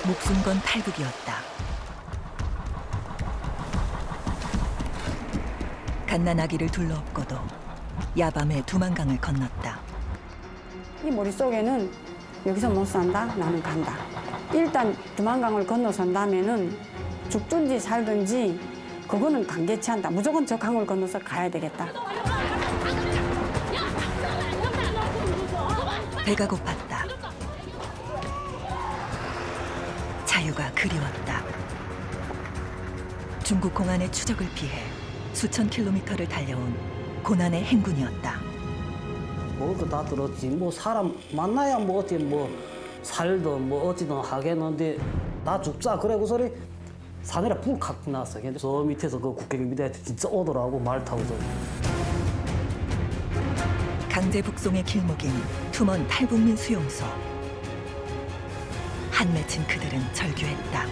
목숨 건 탈북이었다. 갓난 아기를 둘러엎고도 야밤에 두만강을 건넜다. 이 머릿속에는 여기서 못 산다, 나는 간다. 일단 두만강을 건너선다면은 죽든지 살든지 그거는 강개치 한다. 무조건 저 강을 건너서 가야 되겠다. 배가 고팠다. 자유가 그리웠다. 중국 공안의 추적을 피해 수천 킬로미터를 달려온 고난의 행군이었다. 먹을 거 다 들었지. 뭐 사람 만나야 뭐 어찌 뭐 살든 뭐 어찌든 하겠는데 다 죽자. 그래 그 소리 산에라 불 갖고 났어. 저 밑에서 그 국경 밑에 진짜 오더라고 말 타고서. 강제 북송의 길목인 투먼 탈북민 수용소. 한 맺힌 그들은 절규했다.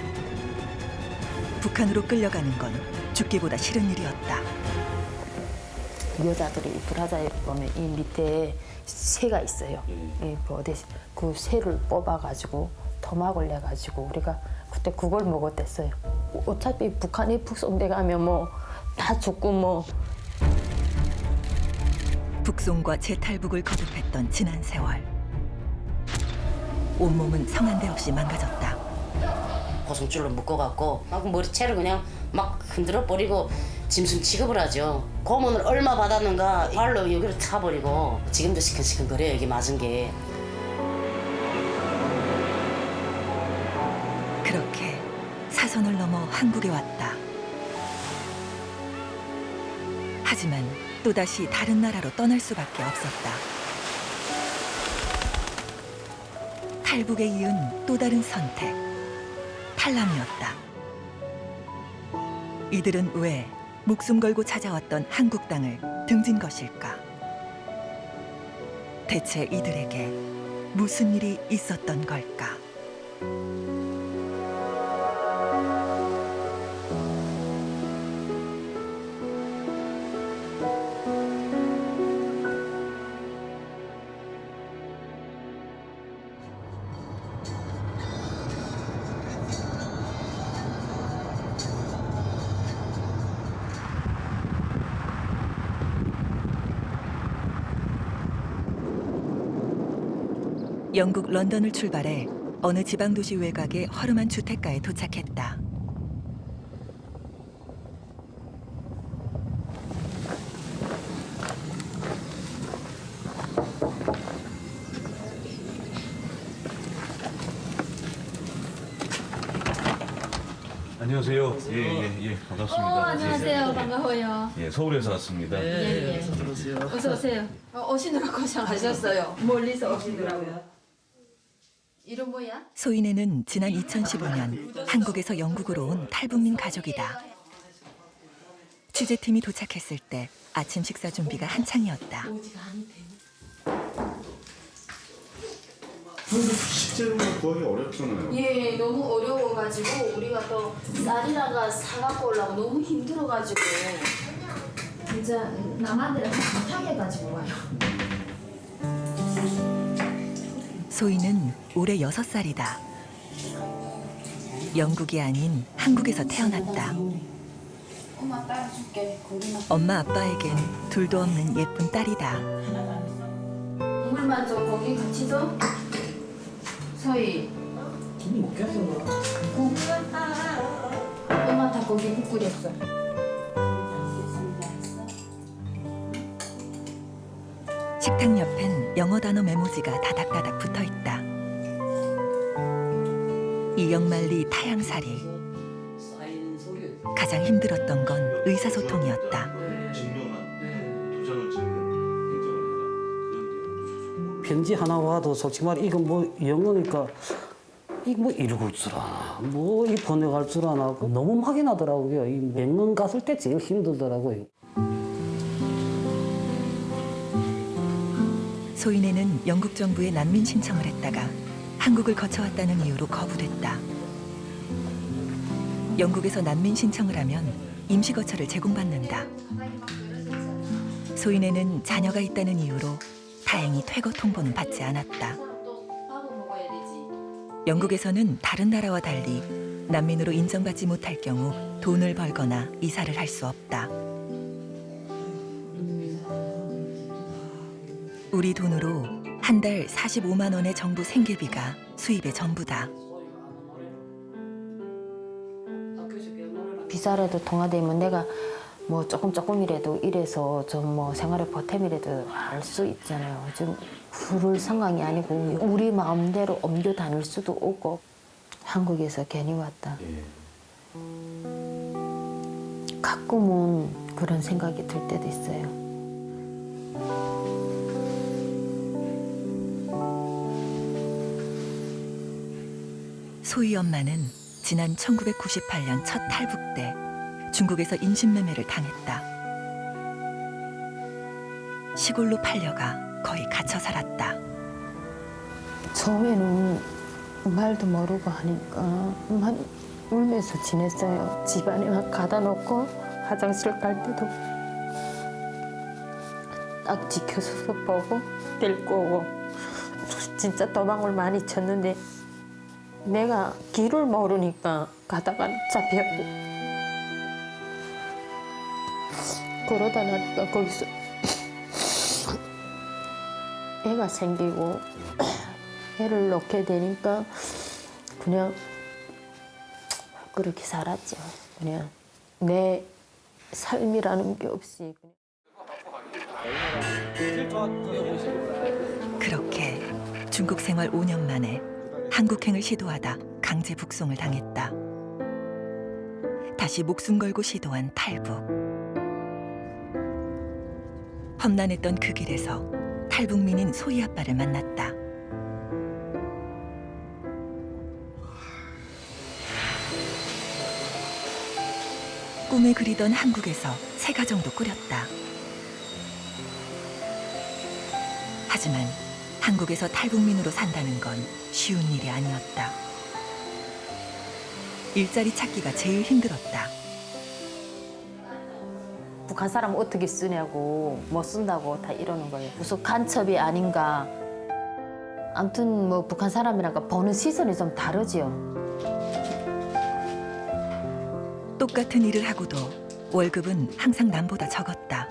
북한으로 끌려가는 건 죽기보다 싫은 일이었다. 여자들이 브라자에 보면 이 밑에 새가 있어요. 그 새를 뽑아가지고 토막을 내가지고 우리가 그때 그걸 먹었댔어요. 어차피 북한이 북송돼 가면 뭐 다 죽고 뭐. 북송과 재탈북을 거듭했던 지난 세월. 온몸은 성한데 없이 망가졌다. 고성줄로 묶어갖고 막 머리채를 그냥 막 흔들어 버리고 짐승 취급을 하죠. 고문을 얼마 받았는가 발로 여기를 차버리고 지금도 시큰시큰거려요. 여기 맞은 게. 그렇게 사선을 넘어 한국에 왔다. 하지만 또다시 다른 나라로 떠날 수밖에 없었다. 탈북에 이은 또 다른 선택, 탈남이었다. 이들은 왜 목숨 걸고 찾아왔던 한국 땅을 등진 것일까? 대체 이들에게 무슨 일이 있었던 걸까? 영국 런던을 출발해 어느 지방도시 외곽의 허름한 주택가에 도착했다. 안녕하세요. 예, 반갑습니다. 안녕하세요. 반가워요. 예, 서울에서 왔습니다. 예. 어서 오세요. 오시느라 고생하셨어요. 멀리서 오시더라고요. 이름 뭐야? 소인에는 지난 2015년 한국에서 영국으로 온 탈북민 가족이다. 취재팀이 도착했을 때 아침 식사 준비가 한창이었다. 식재료가 구하기 어렵잖아요. 예, 너무 어려워가지고 우리가 또 쌀이라가 사갖고 오려고 너무 힘들어가지고 진짜 남한테는 못하게가지고 와요. 소인은 올해 6살이다. 영국이 아닌 한국에서 태어났다. 엄마 따라줄게. 엄마 아빠에겐 둘도 없는 예쁜 딸이다. 국물만 좀 고기 같이 줘. 서희. 먹겠어. 국. 엄마 다 고기 국 끓였어. 식탁 옆엔 영어 단어 메모지가 다닥다닥 붙어있다. 이영만리 타향살이. 가장 힘들었던 건 의사소통이었다. 도장을 찍는 행정을 해라. 편지 하나 와도 솔직히 말해 이거 뭐 영어니까 이거 뭐 읽을 줄 아나 뭐 이 번역할 줄 아나 너무 막연하더라고요. 이 맹문 갔을 때 제일 힘들더라고요. 소인에는 영국 정부에 난민 신청을 했다가 한국을 거쳐왔다는 이유로 거부됐다. 영국에서 난민 신청을 하면 임시거처를 제공받는다. 소인에는 자녀가 있다는 이유로 다행히 퇴거 통보는 받지 않았다. 또 밥을 먹어야 되지. 영국에서는 다른 나라와 달리 난민으로 인정받지 못할 경우 돈을 벌거나 이사를 할 수 없다. 우리 돈으로 한 달 45만 원의 정부 생계비가 수입의 전부다. 비자라도 통화되면 내가 뭐 조금이라도 이래서 좀 뭐 생활의 보탬이라도 할 수 있잖아요. 지금 그럴 상황이 아니고 우리 마음대로 옮겨 다닐 수도 없고 한국에서 괜히 왔다. 가끔은 그런 생각이 들 때도 있어요. 소희 엄마는 지난 1998년 첫 탈북 때 중국에서 인신매매를 당했다. 시골로 팔려가 거의 갇혀 살았다. 처음에는 말도 모르고 하니까 만 울면서 지냈어요. 집안에 막 가다 놓고 화장실 갈 때도 딱 지켜서서 보고 데리고 오고 진짜 도망을 많이 쳤는데 내가 길을 모르니까 가다가 잡혀고 그러다 나니까 거기서 애가 생기고 애를 낳게 되니까 그냥 그렇게 살았죠. 그냥 내 삶이라는 게 없이. 그렇게 중국 생활 5년 만에 한국행을 시도하다 강제 북송을 당했다. 다시 목숨 걸고 시도한 탈북. 험난했던 그 길에서 탈북민인 소희 아빠를 만났다. 꿈에 그리던 한국에서 새 가정도 꾸렸다. 하지만 한국에서 탈북민으로 산다는 건 쉬운 일이 아니었다. 일자리 찾기가 제일 힘들었다. 북한 사람 어떻게 쓰냐고 못 쓴다고 다 이러는 거예요. 무슨 간첩이 아닌가. 아무튼 뭐 북한 사람이라니까 보는 시선이 좀 다르지요. 똑같은 일을 하고도 월급은 항상 남보다 적었다.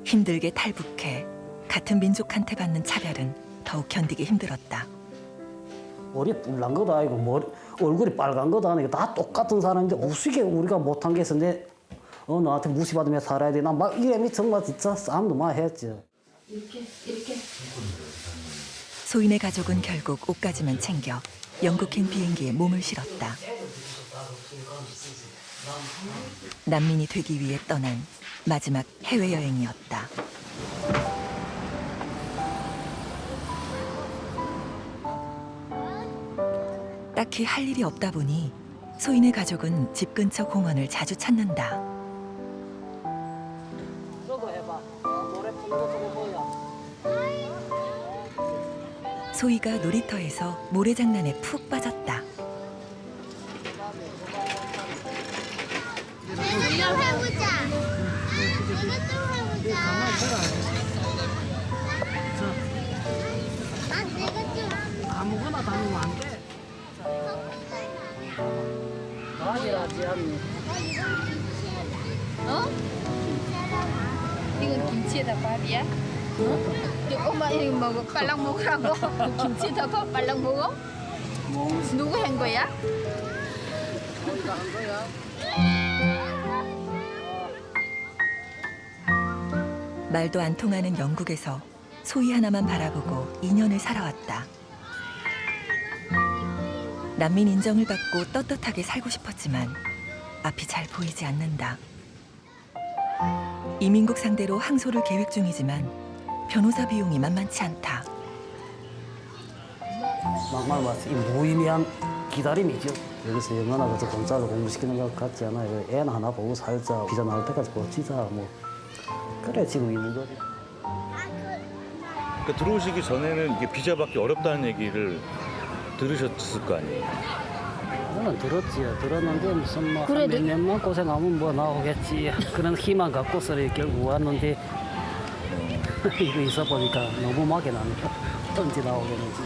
힘들게 탈북해 같은 민족한테 받는 차별은 더욱 견디기 힘들었다. 머리 뿔난 것도 아니고 얼굴이 빨간 것도 아니고 다 똑같은 사람인데 어떻게 우리가 못한 게 있었는데 너한테 무시받으며 살아야 돼. 나 막 이래미 정말 진짜 싸움도 많이 했지. 이렇게 소인의 가족은 결국 옷까지만 챙겨 영국행 비행기에 몸을 실었다. 난민이 되기 위해 떠난 마지막 해외여행이었다. 딱히 할 일이 없다 보니 소인의 가족은 집 근처 공원을 자주 찾는다. 소희가 놀이터에서 모래장난에 푹 빠졌다. 이거 해보자. 이것도 해보자. 아, 내가 좀. 아무거나 담으면 안 돼. 가지라지 않니? 어? 이건 김치에다 밥이야? 어? 엄마 이거 먹어. 빨랑 먹으라고. 김치에다 밥 빨랑 먹어? 누구 한 거야? 우리가 한 거야. 말도 안 통하는 영국에서 소희 하나만 바라보고 2년을 살아왔다. 난민 인정을 받고 떳떳하게 살고 싶었지만 앞이 잘 보이지 않는다. 이민국 상대로 항소를 계획 중이지만 변호사 비용이 만만치 않다. 막말 봤어. 이 무의미한 기다림이죠. 여기서 영어나 가서 공짜로 공부시키는 것 같지 않아요. 애는 하나 보고 살자. 비자 나올 때까지 버티자. 뭐 그래 지금 있는 거지. 그러니까 들어오시기 전에는 이게 비자 받기 어렵다는 얘기를 들으셨을 거 아니에요? 저는 들었는데 무슨 뭐 그래도- 몇 년만 고생하면 뭐 나오겠지 그런 희망 갖고서 결국 왔는데 이거 있어 보니까 너무 막이 나니까 언제 나오겠는지.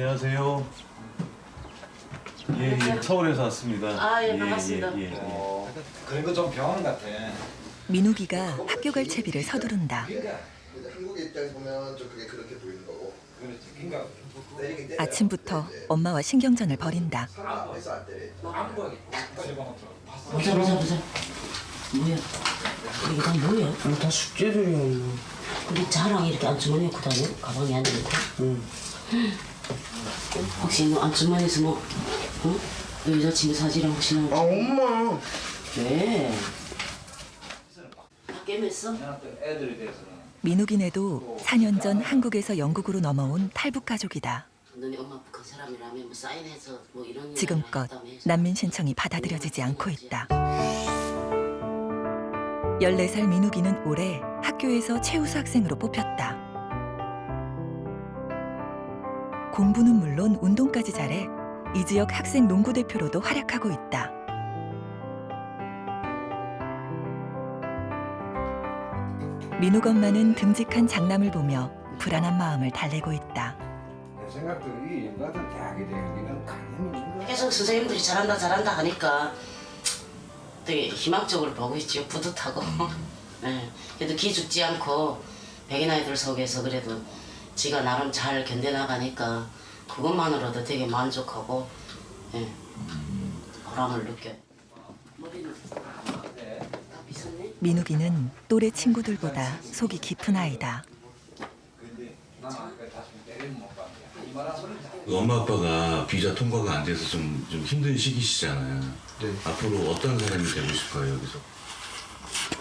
안녕하세요. 예, 예, 서울에서 왔습니다. 아, 예, 반갑습니다. 예. 그런 거 좀 병원 같아. 민욱이가 학교 갈 채비를 서두른다. 한국의 입장에서 보면 좀 그게 그렇게 보이는 거고. 그렇지. 그러니까 아침부터 엄마와 신경전을 벌인다. 해서 안 때려. 보자. 뭐야? 이게 다 뭐야? 다 숙제들이야. 우리 자랑 이렇게 안주머니에 넣고 다녀? 가방에 안 넣고? 응. 혹시 뭐 안주머니에서 뭐 여자친구 사진이랑 혹시 나오지? 엄마. 왜? 게임했어? 애들에 대해서는. 민욱이네도 4년 전 한국에서 영국으로 넘어온 탈북 가족이다. 너네 엄마 북한 사람이라면 뭐 사인해서 뭐 이런 일 지금껏 했다며 해서. 난민 신청이 받아들여지지 않고 있다. 14살 민욱이는 올해 학교에서 최우수 학생으로 뽑혔다. 공부는 물론 운동까지 잘해 이 지역 학생 농구 대표로도 활약하고 있다. 민욱 엄마는 듬직한 장남을 보며 불안한 마음을 달래고 있다. 내 생각도 이 같은 대학에 대한 이런 관념이 있는 거야. 계속 선생님들이 잘한다 하니까 되게 희망적으로 보고 있죠. 뿌듯하고. 네. 그래도 기죽지 않고 백인 아이들 속에서 그래도 지가 나름 잘 견뎌나가니까 그것만으로도 되게 만족하고 예. 보람을 느껴요. 머리는 다 빗었네? 민욱이는 또래 친구들보다 속이 깊은 아이다. 나는 아까 다시 때리면 못 가. 이 말한 소리 다. 엄마 아빠가 비자 통과가 안 돼서 좀 힘든 시기시잖아요. 네. 앞으로 어떤 사람이 되고 싶어요, 여기서?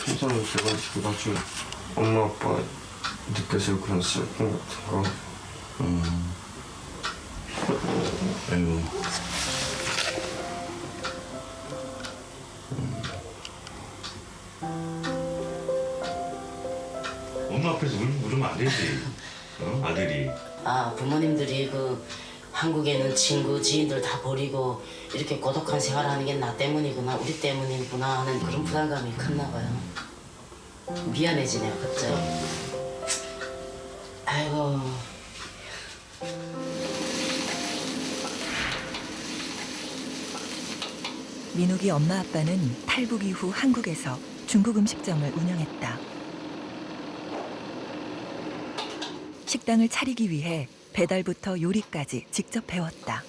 우선은 제가 지금 나중에 엄마 아빠 느껴질 그런 슬픔 같은 거. 아이고. 엄마 앞에서 울면 안 되지. 아들이. 아 부모님들이 그 한국에는 친구 지인들 다 버리고 이렇게 고독한 생활하는 게 나 때문이구나 우리 때문이구나 하는 그런 부담감이 컸나 봐요. 미안해지네요 갑자기. 아이고. 민욱이 엄마 아빠는 탈북 이후 한국에서 중국 음식점을 운영했다. 식당을 차리기 위해 배달부터 요리까지 직접 배웠다.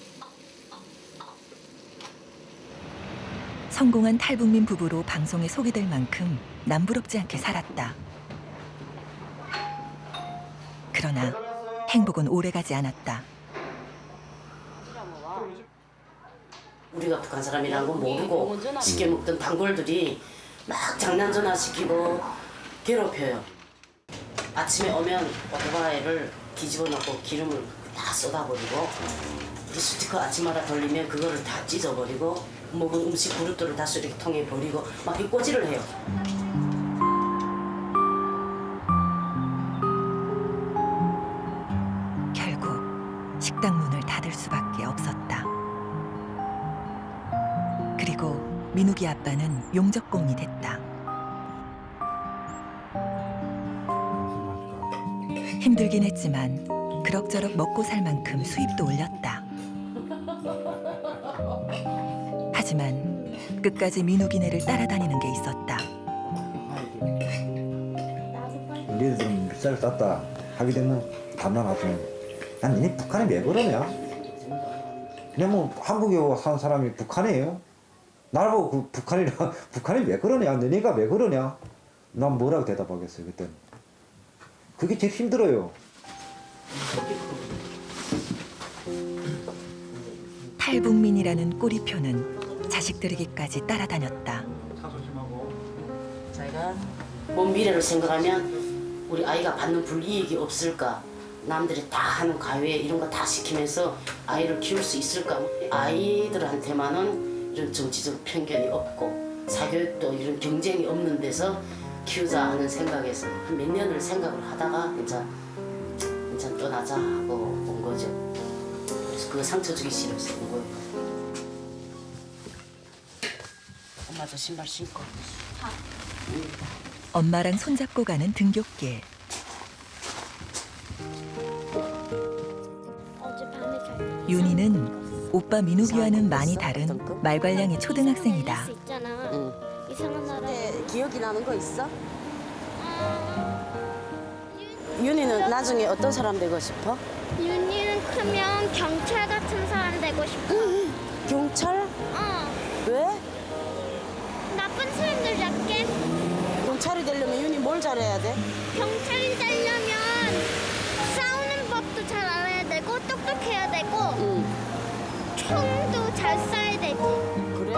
성공한 탈북민 부부로 방송에 소개될 만큼 남부럽지 않게 살았다. 그러나 행복은 오래가지 않았다. 우리가 북한 사람이라는 거 모르고 쉽게 먹던 단골들이 막 장난 전화시키고 괴롭혀요. 아침에 오면 오토바이를 뒤집어 놓고 기름을 다 쏟아버리고 스티커 아침마다 돌리면 그거를 다 찢어버리고 먹은 음식 그릇들을 다 쓰레기통에 버리고 막 이 꼬지를 해요. 결국 식당 문을 닫을 수밖에 없었다. 그리고 민욱이 아빠는 용접공이 됐다. 힘들긴 했지만 그럭저럭 먹고 살 만큼 수입도 올렸다. 하지만 끝까지 민욱이네를 따라다니는 게 있었다. 니들 좀 쌀 쌌다 하게 되면 담당 같으면 난 니네 북한에 왜 그러냐? 그냥 뭐 한국에 산 사람이 북한이에요? 나를 보고 그 북한이 왜 그러냐? 너네가 왜 그러냐? 난 뭐라고 대답하겠어요 그때는. 그게 제일 힘들어요. 탈북민이라는 꼬리표는 자식들에게까지 따라다녔다. 자기가 먼 미래를 생각하면 우리 아이가 받는 불이익이 없을까? 남들이 다 하는 가외 이런 거 다 시키면서 아이를 키울 수 있을까? 아이들한테만은 이런 정치적 편견이 없고 사교육도 이런 경쟁이 없는 데서 키우자 하는 생각에서 한 몇 년을 생각을 하다가 이제 떠나자 하고 온 거죠. 그래서 그 상처 주기 싫어서 온 거예요. 엄마도 신발 신고. 엄마랑 손잡고 가는 등굣길. 어젯밤에 잘 윤희는 오빠 민욱이와는 많이 다른 말괄량이 초등학생이다. 수 있잖아. 응. 이상한 나라. 근데 기억이 나는 거 있어? 윤희는 나중에 어떤 사람 되고 싶어? 윤희는 크면 경찰 같은 사람 되고 싶어. 경찰? 어. 왜? 나쁜 사람들 잡게. 경찰이 되려면 윤희 뭘 잘해야 돼? 경찰이 되려면 싸우는 법도 잘 알아야 되고 똑똑해야 되고 응. 총도 잘 쏴야 되고. 그래?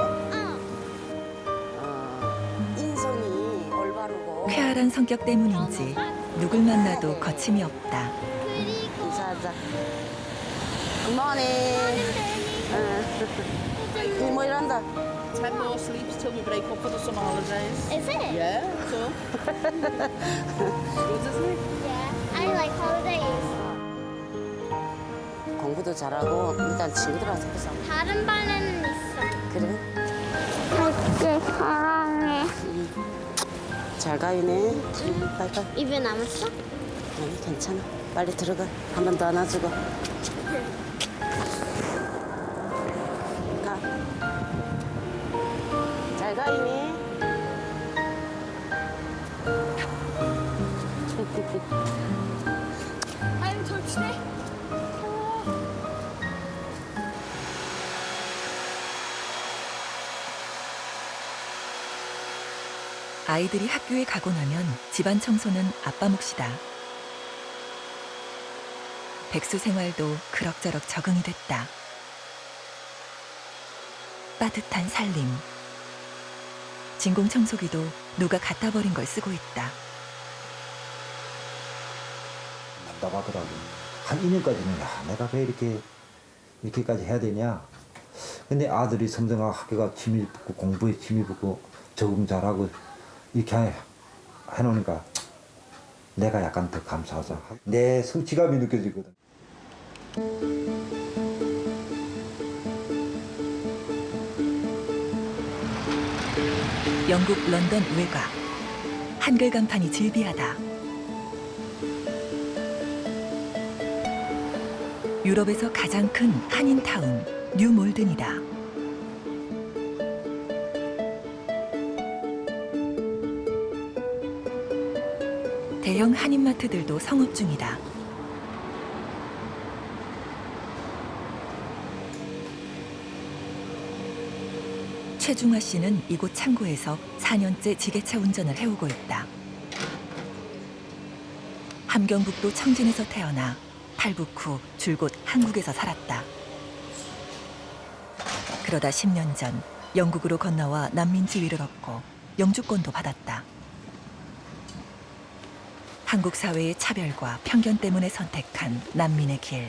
인성이 올바르고 쾌활한 성격 때문인지 누굴 만나도 거침이 없다. 그리고 인사하자. 굿모닝. 응. 뭐 이런다. 10 more sleeps till we break up for the summer holidays. Is it? Yeah, so. Good, isn't it? Yeah. I like holidays. 공부도 잘하고 일단 친구들하고 사귀자. 다른 반에는 있어. 그래? 갈게. 사랑해. 잘 가이네. 바이바이. 입에 남았어? 아니 괜찮아. 빨리 들어가. 한 번 더 안아주고. 가. 잘 가이니. I'm touched. 아이들이 학교에 가고 나면 집안 청소는 아빠 몫이다. 백수 생활도 그럭저럭 적응이 됐다. 빠듯한 살림. 진공 청소기도 누가 갖다 버린 걸 쓰고 있다. 답답하더라고. 한 2년까지는 야, 내가 왜 이렇게까지 해야 되냐. 근데 아들이 점점 학교가 취미 붙고 공부에 취미 붙고 적응 잘하고 이렇게 해놓으니까 내가 약간 더 감사하자. 내 성취감이 느껴지거든. 영국 런던 외곽. 한글 간판이 즐비하다. 유럽에서 가장 큰 한인타운 뉴몰든이다. 대형 한인마트들도 성업 중이다. 최중화 씨는 이곳 창고에서 4년째 지게차 운전을 해오고 있다. 함경북도 청진에서 태어나 탈북 후 줄곧 한국에서 살았다. 그러다 10년 전 영국으로 건너와 난민 지위를 얻고 영주권도 받았다. 한국 사회의 차별과 편견 때문에 선택한 난민의 길.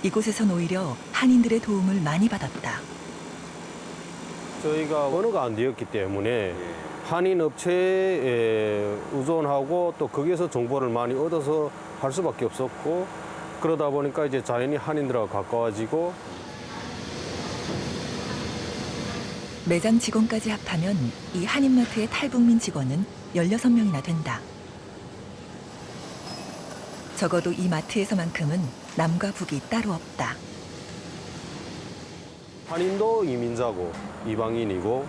이곳에선 오히려 한인들의 도움을 많이 받았다. 저희가 언어가 안 되었기 때문에 한인 업체에 의존하고 또 거기에서 정보를 많이 얻어서 할 수밖에 없었고, 그러다 보니까 이제 자연히 한인들하고 가까워지고. 매장 직원까지 합하면 이 한인마트의 탈북민 직원은 16명이나 된다. 적어도 이 마트에서만큼은 남과 북이 따로 없다. 한인도 이민자고 이방인이고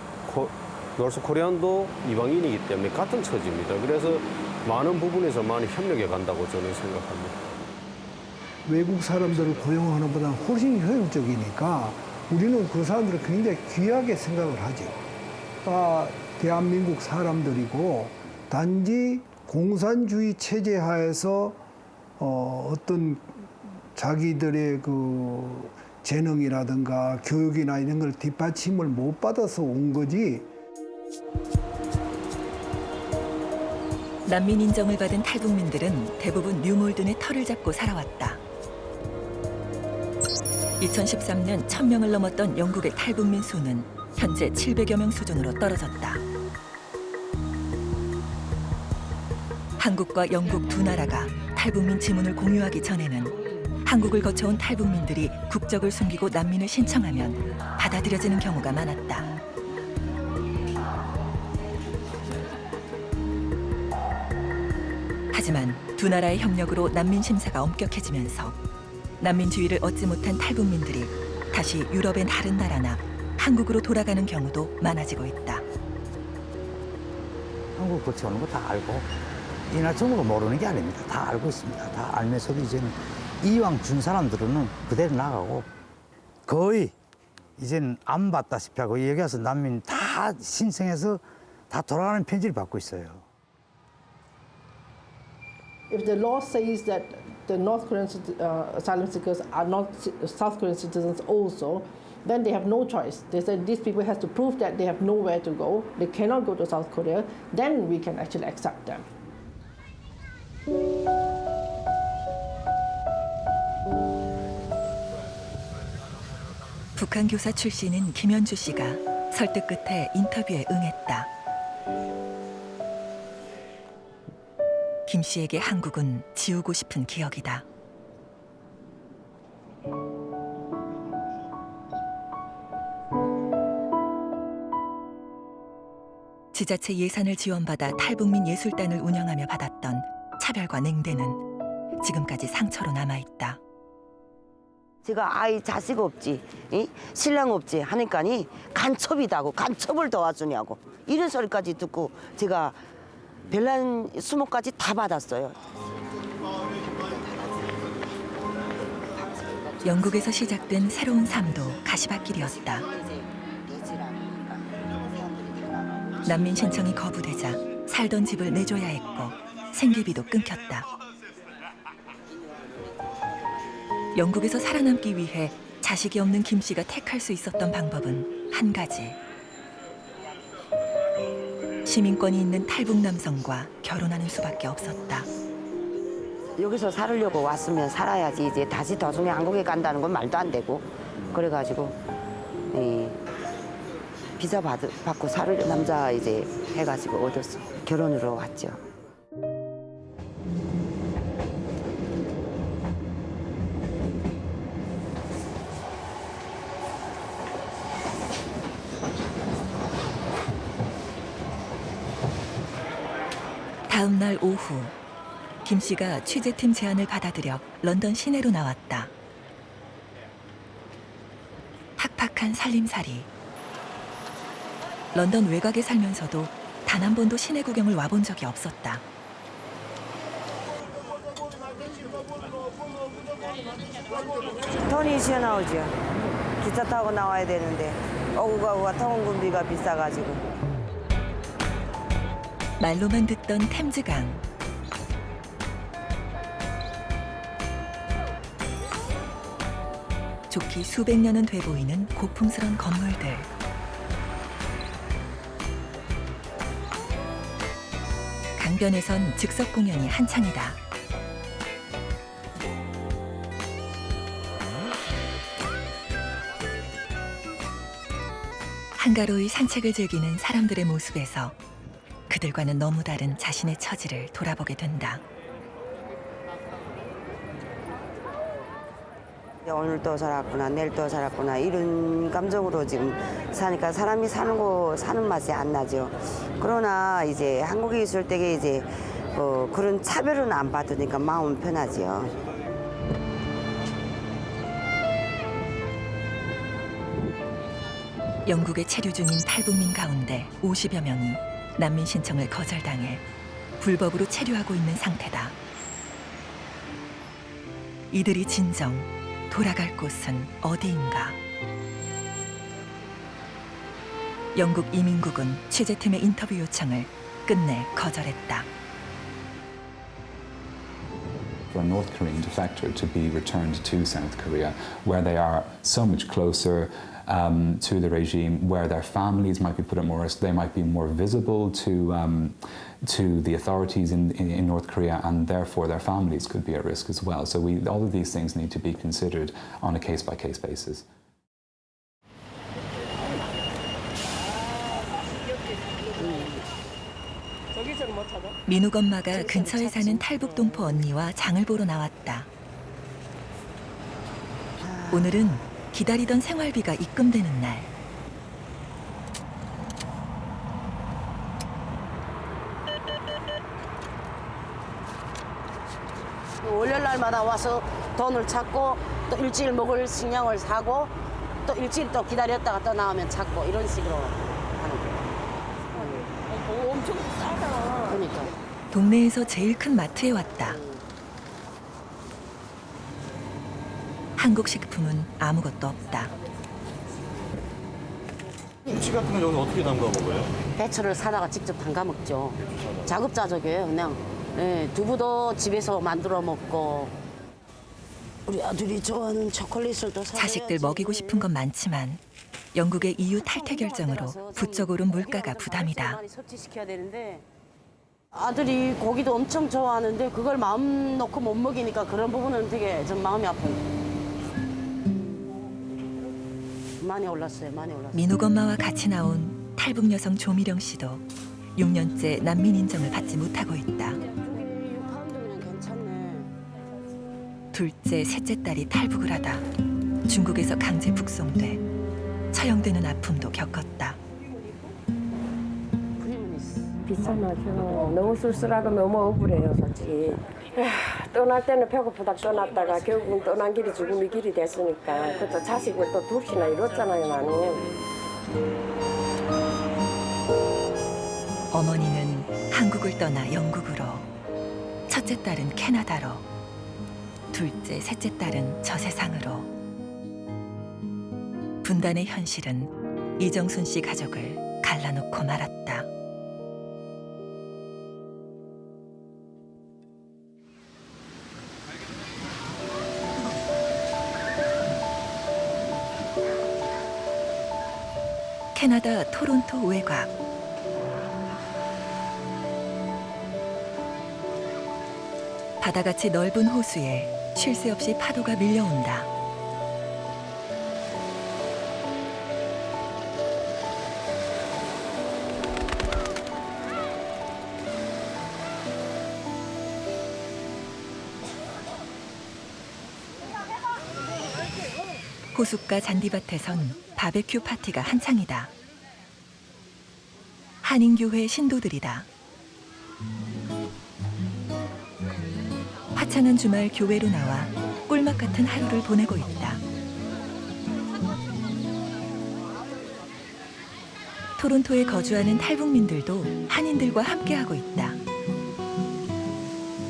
노스 코리안도 이방인이기 때문에 같은 처지입니다. 그래서 많은 부분에서 많이 협력해 간다고 저는 생각합니다. 외국 사람들을 고용하는 것보다 훨씬 효율적이니까 우리는 그 사람들을 굉장히 귀하게 생각을 하죠. 다 대한민국 사람들이고 단지 공산주의 체제 하에서 어떤 자기들의 그 재능이라든가 교육이나 이런 걸 뒷받침을 못 받아서 온 거지. 난민 인정을 받은 탈북민들은 대부분 뉴몰든의 터를 잡고 살아왔다. 2013년 1000명을 넘었던 영국의 탈북민 수는 현재 700여 명 수준으로 떨어졌다. 한국과 영국 두 나라가 탈북민 지문을 공유하기 전에는 한국을 거쳐온 탈북민들이 국적을 숨기고 난민을 신청하면 받아들여지는 경우가 많았다. 하지만 두 나라의 협력으로 난민 심사가 엄격해지면서 난민주의를 얻지 못한 탈북민들이 다시 유럽의 다른 나라나 한국으로 돌아가는 경우도 많아지고 있다. 한국 거쳐오는 거 다 알고 이날 전부가 모르는 게 아닙니다. 다 알고 있습니다. 다 알면서도 이제는 이왕 준 사람들은 그대로 나가고 거의 이제는 안 받다시피 하고 여기 와서 난민 다 신청해서 다 돌아가는 편지를 받고 있어요. If the law says that the North Korean asylum seekers are not South Korean citizens also, then they have no choice. They said these people have to prove that they have nowhere to go, they cannot go to South Korea, then we can actually accept them. 북한 교사 출신인 김현주 씨가 설득 끝에 인터뷰에 응했다. 김 씨에게 한국은 지우고 싶은 기억이다. 지자체 예산을 지원받아 탈북민 예술단을 운영하며 받았던 차별과 냉대는 지금까지 상처로 남아있다. 제가 아이 자식 없지, 신랑 없지 하니까니 간첩이다고, 간첩을 도와주냐고 이런 소리까지 듣고 제가 별난 수모까지 다 받았어요. 영국에서 시작된 새로운 삶도 가시밭길이었다. 난민 신청이 거부되자 살던 집을 내줘야 했고 생계비도 끊겼다. 영국에서 살아남기 위해 자식이 없는 김 씨가 택할 수 있었던 방법은 한 가지. 시민권이 있는 탈북 남성과 결혼하는 수밖에 없었다. 여기서 살으려고 왔으면 살아야지. 이제 다시 나중에 한국에 간다는 건 말도 안 되고 그래가지고 비자 받고 살을 남자 이제 해가지고 얻었어. 결혼으로 왔죠. 다음 날 오후 김 씨가 취재팀 제안을 받아들여 런던 시내로 나왔다. 팍팍한 살림살이. 런던 외곽에 살면서도 단 한 번도 시내 구경을 와본 적이 없었다. 돈이 쉬어 나오죠. 기차 타고 나와야 되는데 오고 가고가 통근비가 비싸가지고. 말로만 듣던 템즈강. 좋기 수백 년은 돼 보이는 고풍스런 건물들. 강변에선 즉석 공연이 한창이다. 한가로이 산책을 즐기는 사람들의 모습에서 그들과는 너무 다른 자신의 처지를 돌아보게 된다. 오늘 또 살았구나, 내일 또 살았구나 이런 감정으로 지금 사니까 사람이 사는 맛이 안 나죠. 그러나 이제 한국에 있을 때에 이제 그런 차별은 안 받으니까 마음 편하지요. 영국에 체류 중인 탈북민 가운데 50여 명이 난민 신청을 거절당해 불법으로 체류하고 있는 상태다. 이들이 진정 돌아갈 곳은 어디인가? 영국 이민국은 취재팀의 인터뷰 요청을 끝내 거절했다. For a North Korean defector to be returned to South Korea, where they are so much closer to the regime, where their families might be put at more risk, they might be more visible to the authorities in North Korea, and therefore their families could be at risk as well. So all of these things need to be considered on a case-by-case basis. 민욱 엄마가 근처에 사는 탈북 동포 언니와 장을 보러 나왔다. 오늘은 기다리던 생활비가 입금되는 날. 월요일 날 주말마다 와서 돈을 찾고 또 일주일 먹을 식량을 사고 또 일주일 또 기다렸다가 또 나오면 찾고 이런 식으로 하는 거예요. 엄청 싸다. 그러니까. 동네에서 제일 큰 마트에 왔다. 한국 식품은 아무것도 없다. 김치 같은 건 여기서 어떻게 담가 먹어요? 배추를 사다가 직접 담가 먹죠. 자급자족이에요, 그냥. 예, 두부도 집에서 만들어 먹고. 우리 아들이 좋아하는 초콜릿을 또 사줘야지. 자식들 먹이고 싶은 건 많지만 영국의 EU 탈퇴 결정으로 부쩍 오른 물가가 부담이다. 많이 섭취시켜야 되는데 아들이 고기도 엄청 좋아하는데 그걸 마음 놓고 못 먹이니까 그런 부분은 되게 좀 마음이 아픈. 많이 올랐어요, 많이 올랐어요. 민욱 엄마와 같이 나온 탈북 여성 조미령 씨도 6년째 난민 인정을 받지 못하고 있다. 둘째, 셋째 딸이 탈북을 하다 중국에서 강제 북송돼 처형되는 아픔도 겪었다. 비참하죠. 너무 쓸쓸하고 너무 억울해요, 솔직히. 떠날 때는 배고프다 떠났다가 결국은 떠난 길이 죽음의 길이 됐으니까 그것도 자식을 또 둘씩이나 이뤘잖아요, 나는. 어머니는 한국을 떠나 영국으로, 첫째 딸은 캐나다로, 둘째, 셋째 딸은 저 세상으로. 분단의 현실은 이정순 씨 가족을 갈라놓고 말았다. 캐나다 토론토 외곽. 바다같이 넓은 호수에 쉴 새 없이 파도가 밀려온다. 호숫가 잔디밭에선 바베큐 파티가 한창이다. 한인교회 신도들이다. 화창한 주말 교회로 나와 꿀맛 같은 하루를 보내고 있다. 토론토에 거주하는 탈북민들도 한인들과 함께하고 있다.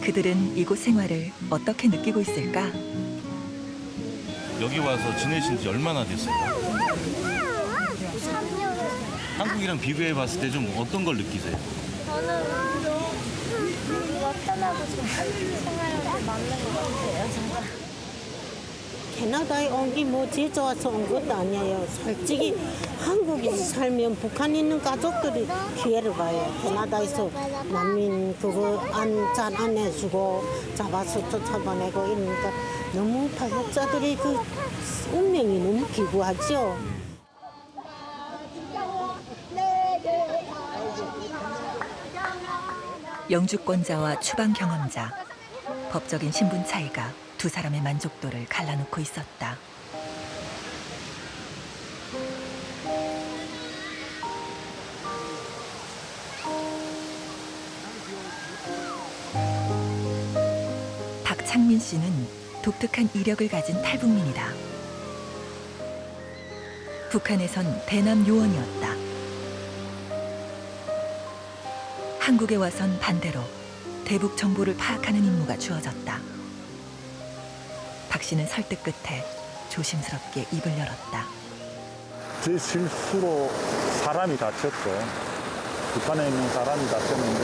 그들은 이곳 생활을 어떻게 느끼고 있을까? 여기 와서 지내신 지 얼마나 됐어요? 3년. 한국이랑 비교해 봤을 때 좀 어떤 걸 느끼세요? 저는 이거 편하고 좀 생활하기 맞는 것 같아요, 제가. 캐나다에 온 게 뭐 제일 좋아서 온 것도 아니에요. 솔직히 한국에 살면 북한에 있는 가족들이 피해를 봐요. 캐나다에서 난민 그거 잘 안 해주고 잡아서 쫓아보내고 이러니까 너무 탈북자들이 그 운명이 너무 기구하죠. 영주권자와 추방 경험자, 법적인 신분 차이가 두 사람의 만족도를 갈라놓고 있었다. 박창민 씨는 독특한 이력을 가진 탈북민이다. 북한에선 대남 요원이었다. 한국에 와선 반대로 대북 정보를 파악하는 임무가 주어졌다. 박 씨는 설득 끝에 조심스럽게 입을 열었다. 제 실수로 사람이 다쳤죠. 북한에 있는 사람이 다쳤는데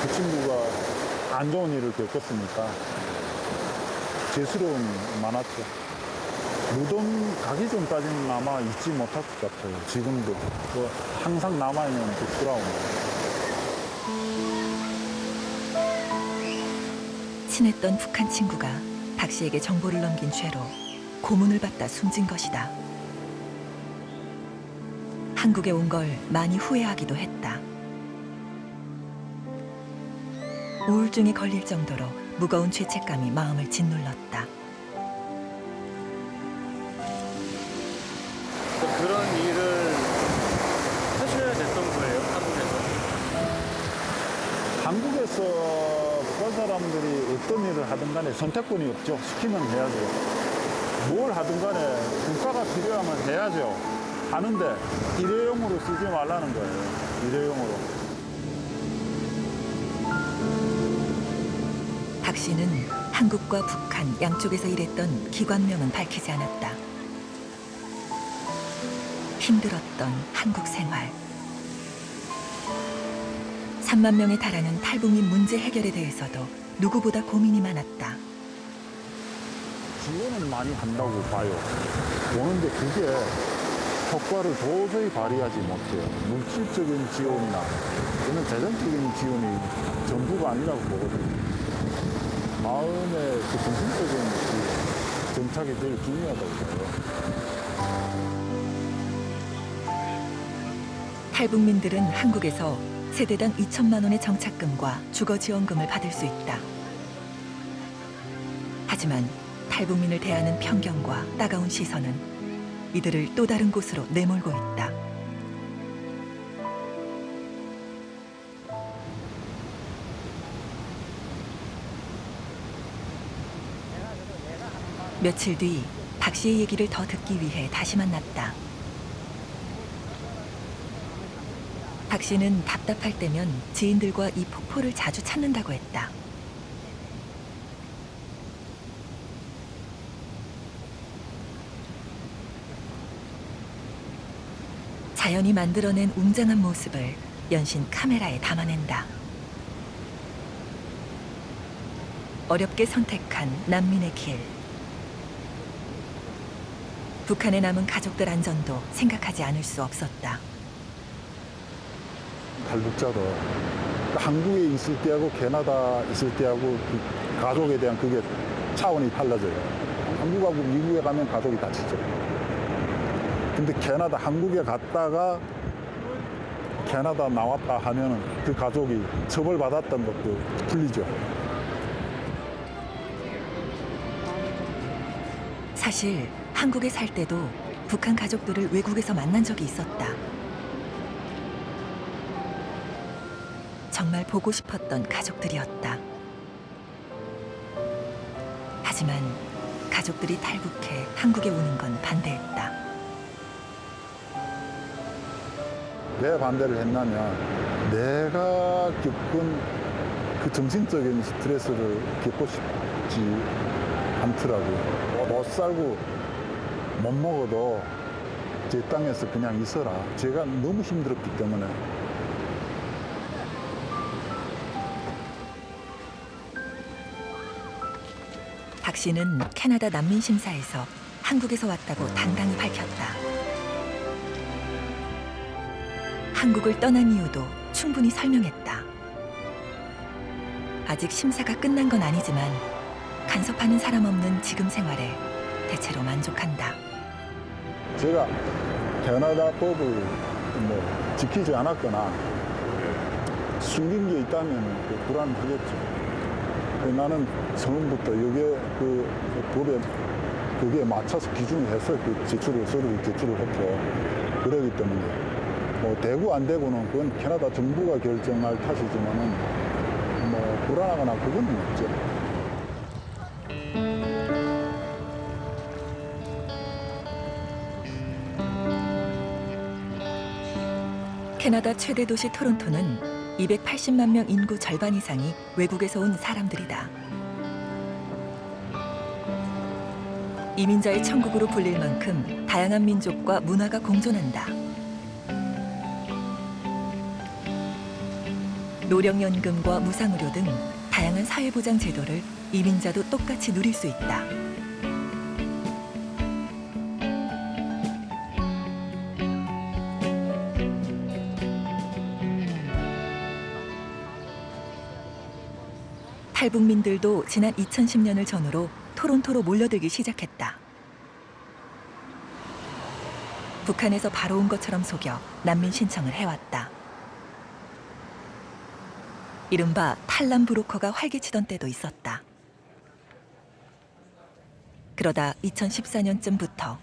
그 친구가 안 좋은 일을 겪었으니까 죄스러움이 많았죠. 무덤 가기 전까지는 아마 잊지 못할 것 같아요. 지금도 항상 남아있는 그 트라우마. 친했던 북한 친구가 박 씨에게 정보를 넘긴 죄로 고문을 받다 숨진 것이다. 한국에 온 걸 많이 후회하기도 했다. 우울증에 걸릴 정도로 무거운 죄책감이 마음을 짓눌렀다. 그런 일을 하셔야 됐던 거예요, 한국에서? 한국에서 북한 사람들이 어떤 일을 하든 간에 선택권이 없죠. 시키면 해야죠. 뭘 하든 간에 국가가 필요하면 해야죠. 하는데 일회용으로 쓰지 말라는 거예요. 일회용으로. 박 씨는 한국과 북한 양쪽에서 일했던 기관명은 밝히지 않았다. 힘들었던 한국 생활. 3만 명에 달하는 탈북민 문제 해결에 대해서도 누구보다 고민이 많았다. 지원은 많이 한다고 봐요. 오는데 그게 효과를 도저히 발휘하지 못해요. 물질적인 지원이나 이런 재정적인 지원이 전부가 아니라고 보거든요. 마음의 그 정신적인 그 정착이 제일 중요하다고 봐요. 탈북민들은 한국에서 세대당 2천만 원의 정착금과 주거지원금을 받을 수 있다. 하지만 탈북민을 대하는 편견과 따가운 시선은 이들을 또 다른 곳으로 내몰고 있다. 며칠 뒤 박 씨의 얘기를 더 듣기 위해 다시 만났다. 박 씨는 답답할 때면 지인들과 이 폭포를 자주 찾는다고 했다. 자연이 만들어낸 웅장한 모습을 연신 카메라에 담아낸다. 어렵게 선택한 난민의 길. 북한에 남은 가족들 안전도 생각하지 않을 수 없었다. 탈북자도 한국에 있을 때하고 캐나다 있을 때하고 그 가족에 대한 그게 차원이 달라져요. 한국하고 미국에 가면 가족이 다치죠. 근데 캐나다, 한국에 갔다가 캐나다 나왔다 하면은 그 가족이 처벌받았던 것도 풀리죠. 사실 한국에 살 때도 북한 가족들을 외국에서 만난 적이 있었다. 정말 보고 싶었던 가족들이었다. 하지만 가족들이 탈북해 한국에 오는 건 반대했다. 왜 반대를 했냐면 내가 겪은 그 정신적인 스트레스를 겪고 싶지 않더라고요. 못 살고 못 먹어도 제 땅에서 그냥 있어라. 제가 너무 힘들었기 때문에. 박 씨는 캐나다 난민심사에서 한국에서 왔다고 당당히 밝혔다. 한국을 떠난 이유도 충분히 설명했다. 아직 심사가 끝난 건 아니지만 간섭하는 사람 없는 지금 생활에 대체로 만족한다. 제가 캐나다 법을 뭐 지키지 않았거나 숨긴 게 있다면 불안하겠죠. 나는 처음부터 여기에 그 법에 그게 맞춰서 기준을 해서 그 서류를 제출을 했고 그러기 때문에 뭐 되고 안 되고는 그건 캐나다 정부가 결정할 탓이지만은 뭐 불안하거나 그건 없죠. 캐나다 최대 도시 토론토는 280만 명 인구 절반 이상이 외국에서 온 사람들이다. 이민자의 천국으로 불릴 만큼 다양한 민족과 문화가 공존한다. 노령연금과 무상의료 등 다양한 사회보장 제도를 이민자도 똑같이 누릴 수 있다. 탈북민들도 지난 2010년을 전후로 토론토로 몰려들기 시작했다. 북한에서 바로 온 것처럼 속여 난민 신청을 해왔다. 이른바 탈남 브로커가 활개치던 때도 있었다. 그러다 2014년쯤부터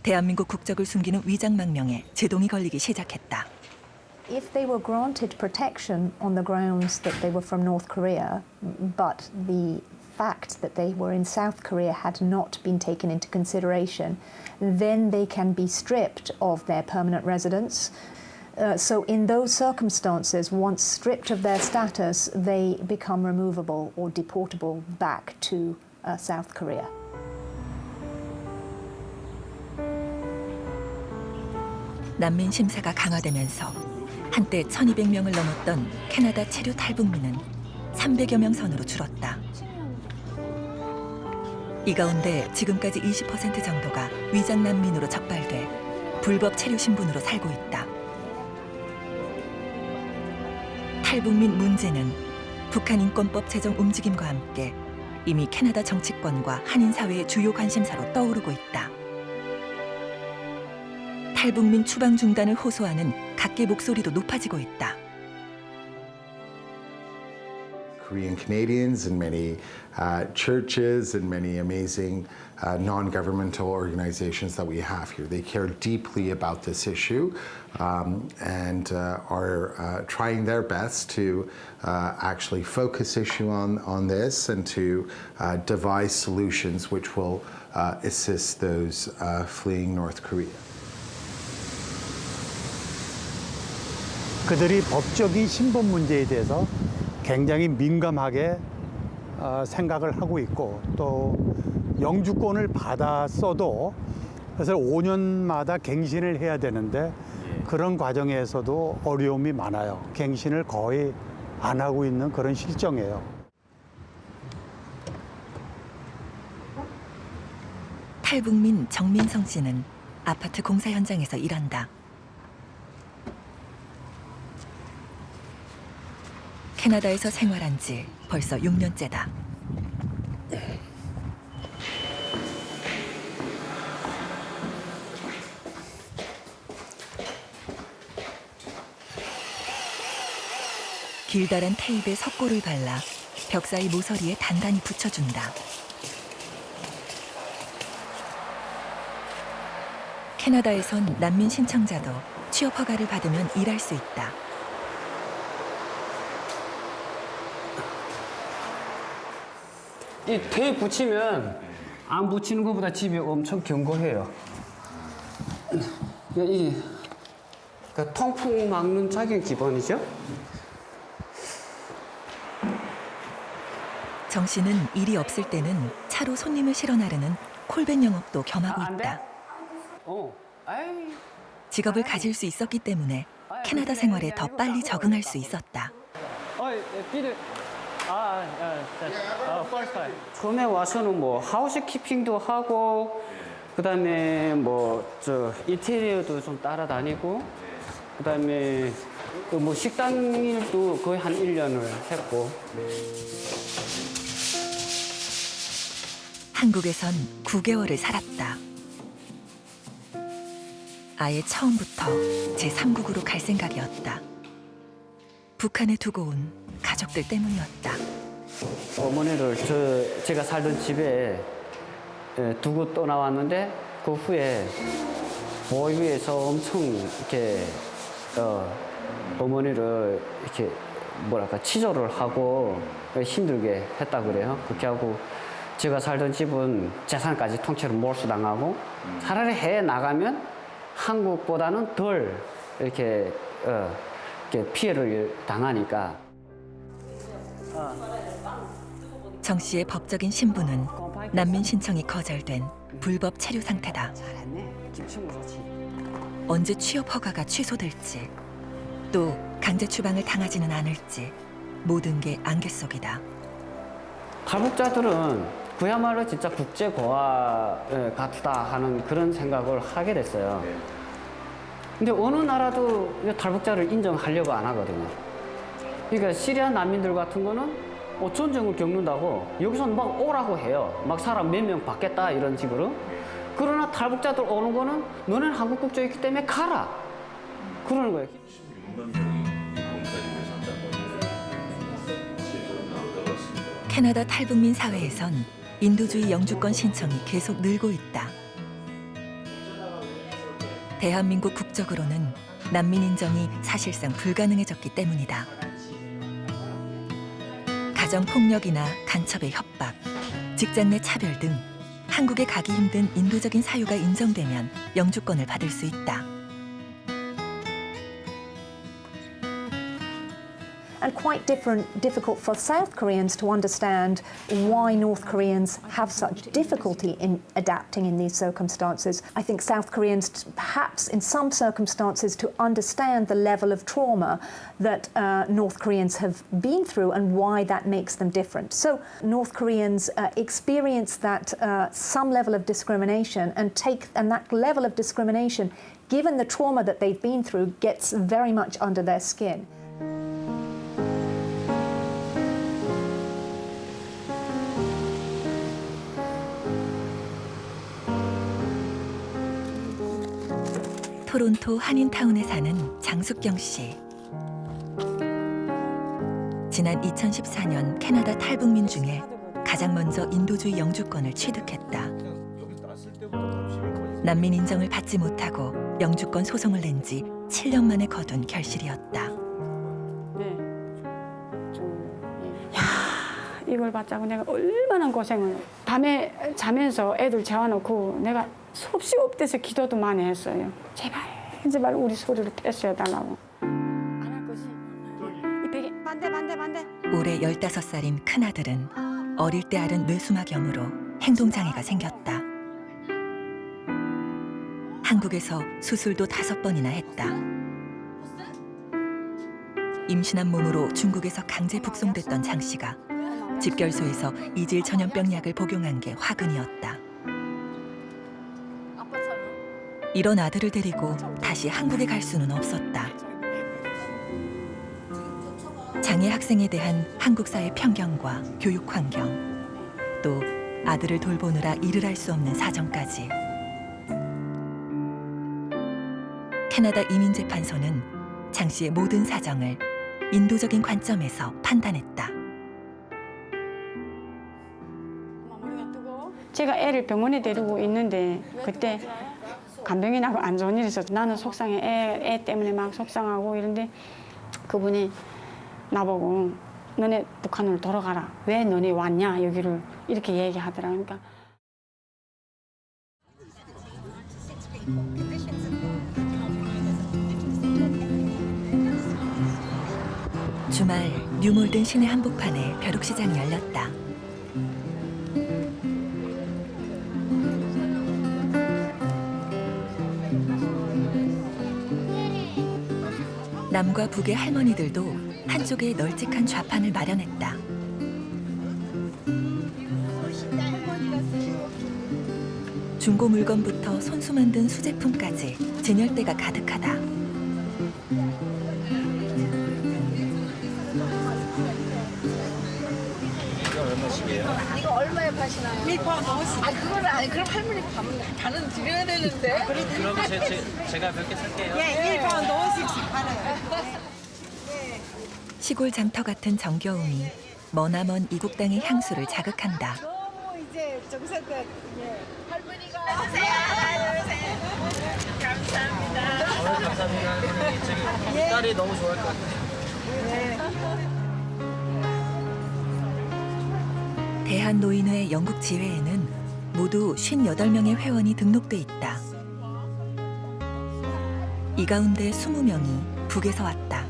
대한민국 국적을 숨기는 위장망명에 제동이 걸리기 시작했다. If they were granted protection on the grounds that they were from North Korea, but the fact that they were in South Korea had not been taken into consideration, then they can be stripped of their permanent residence. So in those circumstances, once stripped of their status, they become removable or deportable back to South Korea. 난민 심사가 강화되면서 한때 1,200명을 넘었던 캐나다 체류 탈북민은 300여 명 선으로 줄었다. 이 가운데 지금까지 20% 정도가 위장 난민으로 적발돼 불법 체류 신분으로 살고 있다. 탈북민 문제는 북한 인권법 제정 움직임과 함께 이미 캐나다 정치권과 한인 사회의 주요 관심사로 떠오르고 있다. 탈북민 추방 중단을 호소하는 각계 목소리도 높아지고 있다. Korean Canadians and many churches and many amazing non-governmental organizations that we have here. They care deeply about this issue and are trying their best to actually focus issue on this and to devise solutions which will assist those fleeing North Korea. 그들이 법적인 신분 문제에 대해서 굉장히 민감하게 생각을 하고 있고 또 영주권을 받았어도 그래서 5년마다 갱신을 해야 되는데 그런 과정에서도 어려움이 많아요. 갱신을 거의 안 하고 있는 그런 실정이에요. 탈북민 정민성 씨는 아파트 공사 현장에서 일한다. 캐나다에서 생활한 지 벌써 6년째다. 길다란 테이프에 석고를 발라 벽 사이 모서리에 단단히 붙여준다. 캐나다에선 난민 신청자도 취업 허가를 받으면 일할 수 있다. 이 테이프 붙이면 안 붙이는 것보다 집이 엄청 견고해요. 이 그러니까 통풍 막는 작용 기본이죠. 정 씨는 일이 없을 때는 차로 손님을 실어 나르는 콜밴 영업도 겸하고 있다. 직업을 가질 수 있었기 때문에 캐나다 생활에 더 빨리 적응할 수 있었다. 처음에 와서는 뭐 하우스키핑도 하고 그다음에 뭐 저 인테리어도 좀 따라다니고 그다음에 뭐 식당 일도 거의 한 1년을 했고. 한국에선 9개월을 살았다. 아예 처음부터 제3국으로 갈 생각이었다. 북한에 두고 온 가족들 때문이었다. 어머니를 제가 살던 집에 두고 떠나왔는데 그 후에 보위에서 엄청 이렇게 어머니를 이렇게 뭐랄까 치료를 하고 힘들게 했다 그래요. 그렇게 하고 제가 살던 집은 재산까지 통째로 몰수당하고 차라리 해외 나가면 한국보다는 덜 이렇게 피해를 당하니까. 정 씨의 법적인 신분은 난민 신청이 거절된 불법 체류 상태다. 언제 취업 허가가 취소될지 또 강제 추방을 당하지는 않을지 모든 게 안개 속이다. 탈북자들은 그야말로 진짜 국제고아 같다 하는 그런 생각을 하게 됐어요. 근데 어느 나라도 탈북자를 인정하려고 안 하거든요. 그러니까 시리아 난민들 같은 거는 전쟁을 겪는다고 여기서 막 오라고 해요. 막 사람 몇 명 받겠다 이런 식으로. 그러나 탈북자들 오는 거는 너는 한국 국적이기 때문에 가라. 그러는 거예요. 캐나다 탈북민 사회에선 인도주의 영주권 신청이 계속 늘고 있다. 대한민국 국적으로는 난민 인정이 사실상 불가능해졌기 때문이다. 가정폭력이나 간첩의 협박, 직장 내 차별 등 한국에 가기 힘든 인도적인 사유가 인정되면 영주권을 받을 수 있다. And quite difficult for South Koreans to understand why North Koreans have such difficulty in adapting in these circumstances. I think South Koreans, perhaps in some circumstances, to understand the level of trauma that North Koreans have been through and why that makes them different. So North Koreans experience that some level of discrimination and that level of discrimination, given the trauma that they've been through, gets very much under their skin. 토론토 한인타운에 사는 장숙경 씨. 지난 2014년 캐나다 탈북민 중에 가장 먼저 인도주의 영주권을 취득했다. 난민 인정을 받지 못하고 영주권 소송을 낸 지 7년 만에 거둔 결실이었다. 이걸 받자고 내가 얼마나 고생을. 밤에 자면서 애들 재워놓고 내가 수없이 엎드려서 기도도 많이 했어요. 제발 우리 소리를 패스해달라고. 안 할 것이. 이 베개 반대. 올해 15살인 큰아들은 어릴 때 앓은 뇌수막염으로 행동장애가 생겼다. 한국에서 수술도 5번이나 했다. 임신한 몸으로 중국에서 강제 북송됐던 장 씨가 집결소에서 이질 전염병 약을 복용한 게 화근이었다. 이런 아들을 데리고 다시 한국에 갈 수는 없었다. 장애 학생에 대한 한국 사회 편견과 교육 환경, 또 아들을 돌보느라 일을 할 수 없는 사정까지. 캐나다 이민재판소는 장 씨의 모든 사정을 인도적인 관점에서 판단했다. 제가 애를 병원에 데리고 있는데 그때 간병이 나고 안 좋은 일이 있어서 나는 속상해. 애 때문에 막 속상하고 이런데 그분이 나보고 너네 북한으로 돌아가라. 왜 너네 왔냐 여기를 이렇게 얘기하더라. 그러니까 주말 뉴몰든 시내 한복판에 벼룩시장이 열렸다. 남과 북의 할머니들도 한쪽에 널찍한 좌판을 마련했다. 중고 물건부터 손수 만든 수제품까지 진열대가 가득하다. 이거 얼마에 파시나요? 1파운드 50. 아 그거는 아니 그럼 할머니 반은 드려야 되는데. 그럼 제가 몇 개 살게요. 예, 1파운드 50씩 팔아요. 시골 장터 같은 정겨움이 머나먼 이국 땅의 향수를 자극한다. 너무 이제 정성껏 할머니가 오세요. 감사합니다. 감사합니다. 딸이 너무 좋아할 것 같아요. 대한노인회 영국 지회에는 모두 58명의 회원이 등록돼 있다. 이 가운데 20명이 북에서 왔다.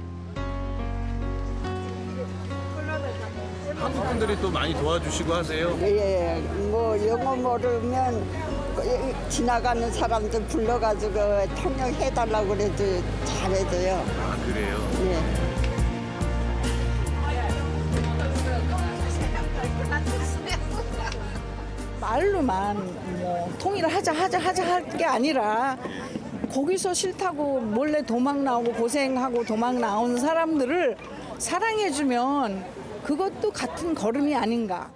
한국 분들이 또 많이 도와주시고 하세요? 예, 뭐 영어 모르면 지나가는 사람들 불러가지고 통역해달라고 그래도 잘해줘요. 아, 그래요? 예. 말로만 뭐 통일을 하자 할 게 아니라 거기서 싫다고 몰래 도망 나오고 고생하고 도망 나온 사람들을 사랑해주면 그것도 같은 걸음이 아닌가.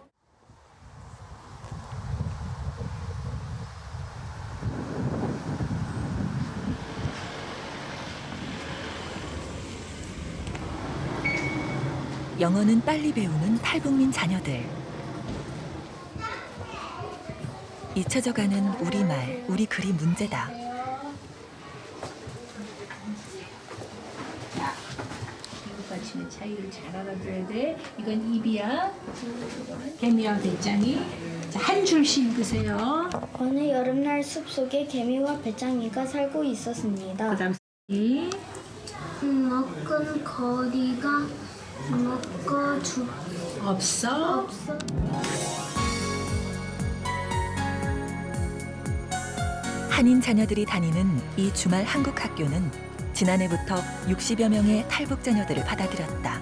영어는 빨리 배우는 탈북민 자녀들. 잊혀져가는 우리말, 우리 글이 문제다. 차이를 잘 알아줘야 돼. 이건 입이야. 개미와 배짱이. 한 줄씩 읽으세요. 어느 여름날 숲속에 개미와 배짱이가 살고 있었습니다. 그다음 먹은 거리가 먹고 없어. 한인 자녀들이 다니는 이 주말 한국 학교는 지난해부터 60여 명의 탈북 자녀들을 받아들였다.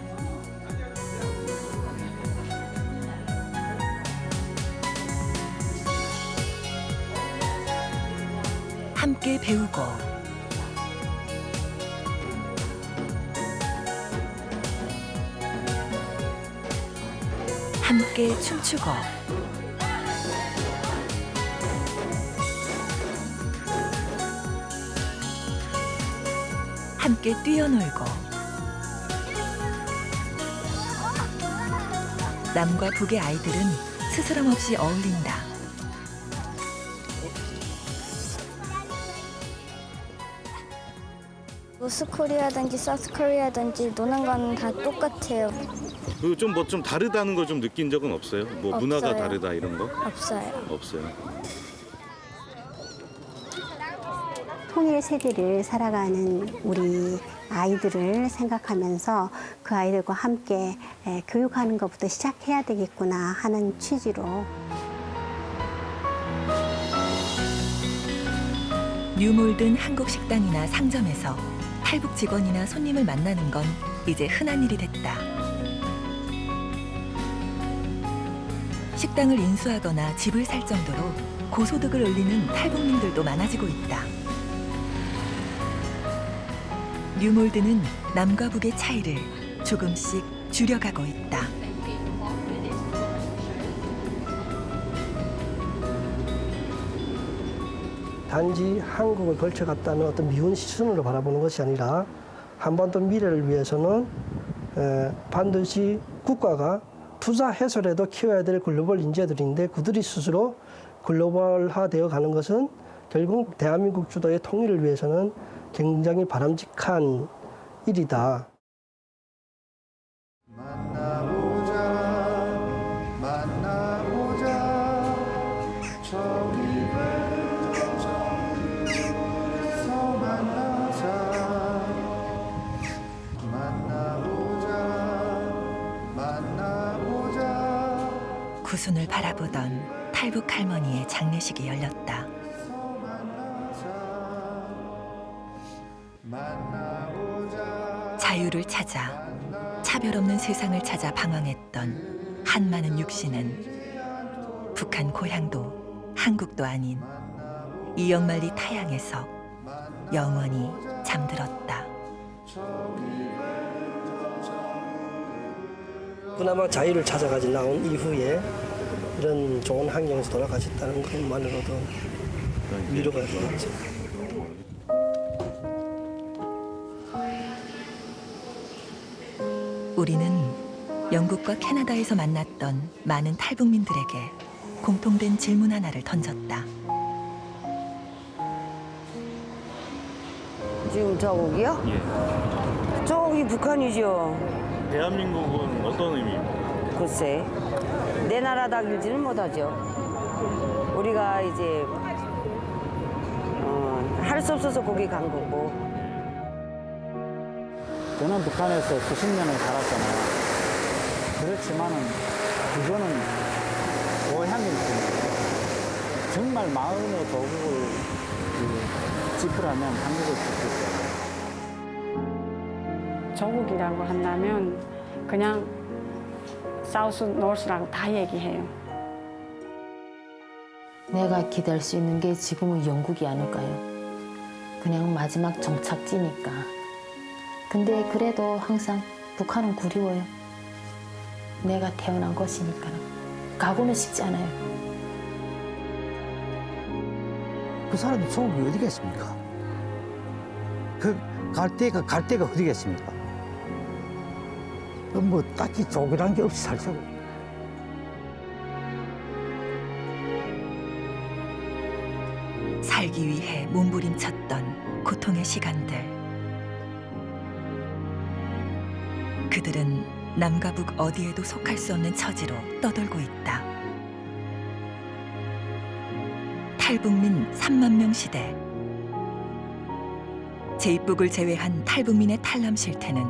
함께 배우고 함께 춤추고 함께 뛰어놀고 남과 북의 아이들은 스스럼 없이 어울린다. 노스코리아든지 사우스코리아든지 노는 건 다 똑같아요. 좀 뭐 좀 다르다는 걸 좀 느낀 적은 없어요? 뭐 문화가 없어요. 다르다 이런 거? 없어요. 없어요. 통일 세대를 살아가는 우리 아이들을 생각하면서 그 아이들과 함께 교육하는 것부터 시작해야 되겠구나 하는 취지로 뉴몰든 한국 식당이나 상점에서 탈북 직원이나 손님을 만나는 건 이제 흔한 일이 됐다. 식당을 인수하거나 집을 살 정도로 고소득을 올리는 탈북민들도 많아지고 있다. 뉴몰드는 남과 북의 차이를 조금씩 줄여가고 있다. 단지 한국을 걸쳐갔다는 어떤 미운 시선으로 바라보는 것이 아니라 한반도 미래를 위해서는 반드시 국가가 투자해서라도 키워야 될 글로벌 인재들인데 그들이 스스로 글로벌화되어 가는 것은 결국 대한민국 주도의 통일을 위해서는 굉장히 바람직한 일이다. 구순을 바라보던 탈북 할머니의 장례식이 열렸다. 자유를 찾아 차별 없는 세상을 찾아 방황했던 한많은 육신은 북한 고향도 한국도 아닌 이영만리 타양에서 영원히 잠들었다. 그나마 자유를 찾아가지 나온 이후에 이런 좋은 환경에서 돌아가셨다는 것만으로도 위로가 되겠죠. 우리는 영국과 캐나다에서 만났던 많은 탈북민들에게 공통된 질문 하나를 던졌다. 지금 저기요? 예. 저기 북한이죠. 대한민국은 어떤 의미입니까? 글쎄, 내 나라다길지는 못하죠. 우리가 이제 할 수 없어서 거기 간 거고. 저는 북한에서 90년을 살았잖아요. 그렇지만은 그거는 고향일 뿐이에요. 정말 마음의 도구를 짚으라면 한국을 짚겠어요. 조국이라고 한다면 그냥 사우스, 노스라고 다 얘기해요. 내가 기대할 수 있는 게 지금은 영국이 아닐까요? 그냥 마지막 정착지니까. 근데 그래도 항상 북한은 그리워요. 내가 태어난 것이니까. 가고는 싶지 않아요. 그 사람이 조국이 어디겠습니까? 그 갈 데가 어디겠습니까? 뭐 딱히 조국이란 게 없이 살자고. 살기 위해 몸부림쳤던 고통의 시간들. 그들은 남과 북 어디에도 속할 수 없는 처지로 떠돌고 있다. 탈북민 3만 명 시대. 제2북을 제외한 탈북민의 탈남 실태는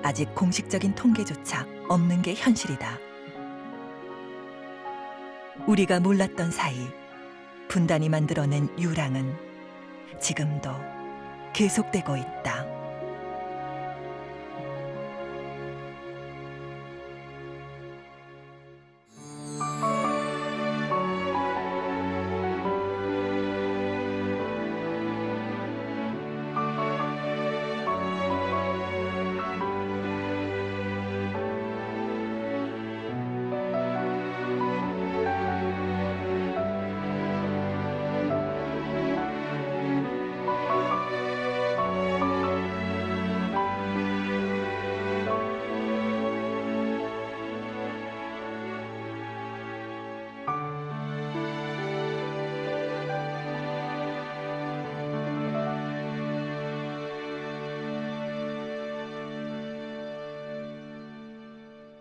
아직 공식적인 통계조차 없는 게 현실이다. 우리가 몰랐던 사이 분단이 만들어낸 유랑은 지금도 계속되고 있다.